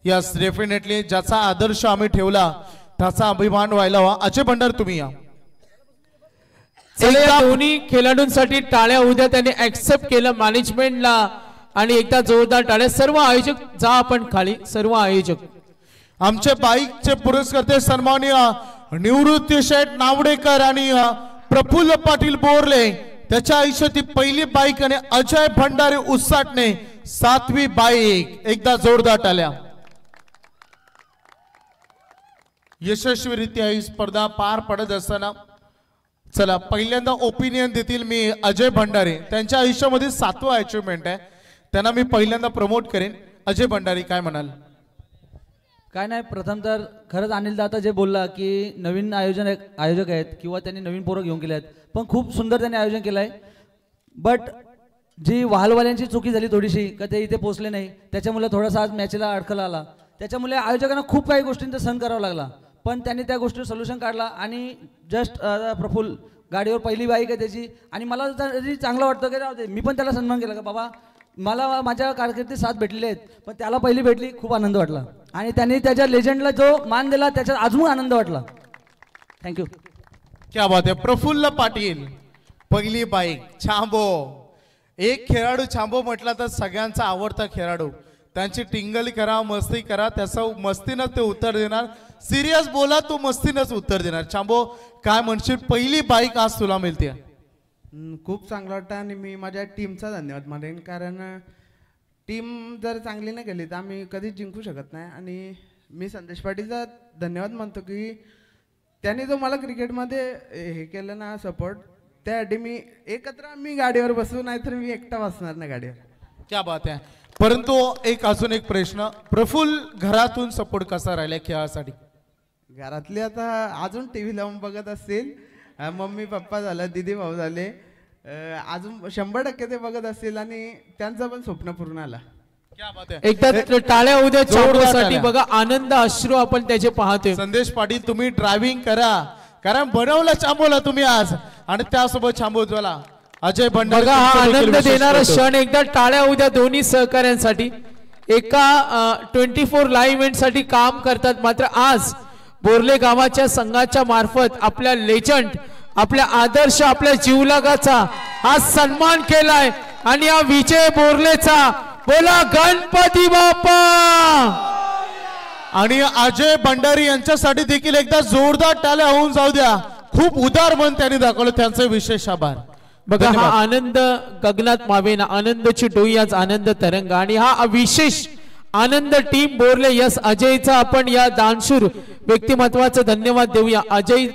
Yes definitely ज्याचा आदर्श आम्ही ठेवला त्याचा अभिमान व्हायला हवा। अजय भंडार तुम्ही या। या दोन्ही खेळाडूंसाठी टाळ्या उद्या त्यांनी ऍक्सेप्ट केलं मॅनेजमेंटला आणि एकदा जोरदार टाळ्या। सर्व आयोजक जा आपण खाली, सर्व आयोजक। आमचे बाईकचे पुरस्कर्ते सन्माननीय निवृत्ती शेठ नावडेकर आणि प्रफुल्ल पाटील बोरले त्याच्या आयुष्यातील पहिली बाईक आणि अजय भंडारे उसाटणे 7वी बाईक। एकदा जोरदार टाळ्या। यशस्वीरित्या ही स्पर्धा पार पडत असताना चला पहिल्यांदा ओपिनियन देतील मी अजय भंडारे। त्यांच्या आयुष्यामध्ये 7वा अचीवमेंट आहे, त्यांना मी पहिल्यांदा प्रमोट करेन। अजय भंडारे काय म्हणाल? काय नाही, प्रथम तर खरंच अनिल दादा जे बोलला की नवीन आयोजक आहेत किंवा त्यांनी नवीन पोरं घेऊन केले आहेत, पण खूप सुंदर त्यांनी आयोजन केलं आहे। बट जी वाहलवाल्यांची चुकी झाली थोडीशी का ते इथे पोहोचले नाही, त्याच्यामुळे थोडासा आज मॅचला अडखला आला, त्याच्यामुळे आयोजकांना खूप काही गोष्टींचा सहन करावा लागला, पण त्यांनी त्या गोष्टीवर सोल्युशन काढला। आणि जस्ट प्रफुल्ल गाडीवर पहिली बाईक आहे त्याची, आणि मला तरी चांगलं वाटतं की राहू दे, मी पण त्याला सन्मान केला का बाबा मला माझ्या कारकिर्दीत 7 भेटलेले आहेत, पण त्याला पहिली भेटली, खूप आनंद वाटला आणि त्यांनी त्याच्या लेजंडला जो मान दिला त्याच्यात अजून आनंद वाटला। थँक्यू। क्या बात आहे। प्रफुल्ल पाटील पहिली बाईक छांबो। एक खेळाडू छांबो म्हटला तर सगळ्यांचा आवडता खेळाडू, त्यांची टिंगल करा मस्ती करा त्याचं मस्तीनंच ते उत्तर देणार, सिरियस बोला तो मस्तीनंच उत्तर देणार। छांबो काय म्हणशील, पहिली बाईक आज तुला मिळते? खूप चांगलं वाटतं आणि मी माझ्या टीमचा धन्यवाद मानेन, कारण टीम जर चांगली नाही केली तर आम्ही कधीच जिंकू शकत नाही। आणि मी संदेश पाटीलचा धन्यवाद मानतो की त्याने जो मला क्रिकेटमध्ये हे केलं ना सपोर्ट, त्यासाठी मी एकत्र मी गाडीवर बसू, नाहीतर मी एकटा बसणार नाही गाडीवर। क्या बात आहे। परंतु अजून एक प्रश्न, प्रफुल्ल घरातून सपोर्ट कसा राहिला खेळासाठी? घरातले आता अजून टीव्ही लावून बघत असतील, मम्मी पप्पा झालं, दीदी भाऊ झाले, अजून 100% ते बघत असतील आणि त्यांचं पण स्वप्न पूर्ण आला। क्या बात आहे। एकदा टाळ्या उद्या जोरदारसाठी बघा, आनंद अश्रू आपण त्याचे पाहतोय। संदेश पाटील तुम्ही ड्रायव्हिंग करा, कारण बनवलं चांबोला तुम्ही आज, आणि त्यासोबत चांबोजवाला अजय भंडारे बघा हा आनंद देणारा क्षण। एकदा टाळ्या उद्या दोन्ही सहकार्यांसाठी, एका 24 लाईव्ह इव्हेंट साठी काम करतात, मात्र आज बोर्ले गावाच्या संघाच्या मार्फत आपल्या लेजंड, आपल्या आदर्श, आपल्या जीवलगाचा हा सन्मान केलाय आणि या विजय बोर्लेचा बोला गणपती बाप्पा। आणि अजय भंडारी यांच्यासाठी देखील एकदा जोरदार टाळ्या होऊन जाऊ द्या। खूप उदार मन त्यांनी दाखवलं, त्यांचे विशेष आभार। बघा हा आनंद गगनात मावेना, आनंदाची डोई आज आनंद तरंग, आणि हा विशेष आनंद टीम बोर्ले। यस अजयचा आपण या दानशूर व्यक्तिमत्वाचा धन्यवाद देऊया। अजय